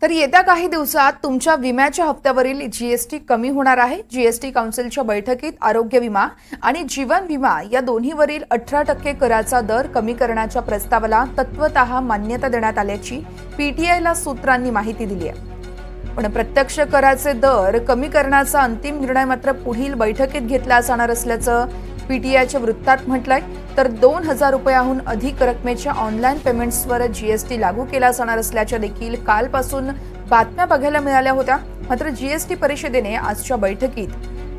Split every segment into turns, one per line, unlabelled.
तर येत्या काही दिवसात तुमच्या विम्याच्या हप्त्यावरील जीएसटी कमी होणार आहे। जीएसटी काउन्सिलच्या बैठकीत आरोग्य विमा आणि जीवन विमा या दोन्हीवरील 18% कराचा दर कमी करण्याच्या प्रस्तावाला तत्वतः मान्यता देण्यात आल्याची पीटीआयला सूत्रांनी माहिती दिली आहे। पण प्रत्यक्ष कराचे दर कमी करण्याचा अंतिम निर्णय मात्र पुढील बैठकीत घेतला जाणार असल्याचं पीटीआयच्या वृत्तात म्हटलंय। तर 2000 रुपयाहून अधिक रकमेच्या ऑनलाईन पेमेंट्सवर जीएसटी लागू केला जाणार असल्याच्या देखील कालपासून बातम्या बघायला मिळाल्या होत्या। मात्र जीएसटी परिषदेने आजच्या बैठकीत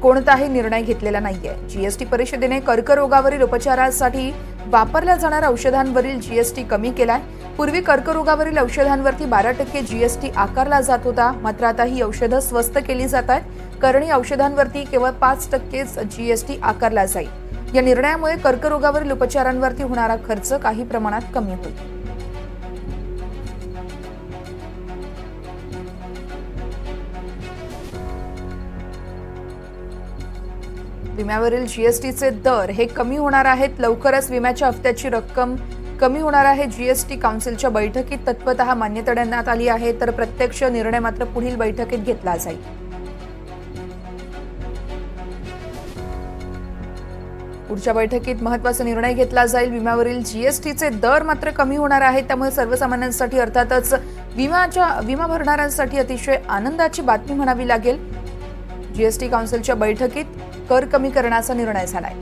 कोणताही निर्णय घेतलेला नाहीये। जीएसटी परिषदेने कर्करोगावरील उपचारासाठी वापरल्या जाणाऱ्या औषधांवरील जीएसटी कमी केलाय। पूर्वी कर्करोगावरील औषधांवरती 12% जीएसटी आकारला जात होता, मात्र आता ही औषधं स्वस्त केली जात आहेत, कारण या औषधांवरती केवळ 5%च जीएसटी आकारला जाईल। या निर्णयामुळे कर्करोगावरील उपचारांवरती होणारा खर्च काही प्रमाणात कमी होईल। विम्यावरील जीएसटीचे दर हे कमी होणार आहेत। लवकरच विम्याच्या हप्त्याची रक्कम कमी होणार आहे। जीएसटी काउन्सिलच्या बैठकीत तत्वतः मान्यता देण्यात आली आहे, तर प्रत्यक्ष निर्णय मात्र पुढील बैठकीत घेतला जाईल। पुढच्या बैठकीत महत्त्वाचा निर्णय घेतला जाईल। विम्यावरील जीएसटीचे दर मात्र कमी होणार आहेत, त्यामुळे सर्वसामान्यांसाठी अर्थातच विमा भरणाऱ्यांसाठी अतिशय आनंदाची बातमी म्हणावी लागेल। जीएसटी काउन्सिलच्या बैठकीत कर कमी करण्याचा निर्णय झालाय।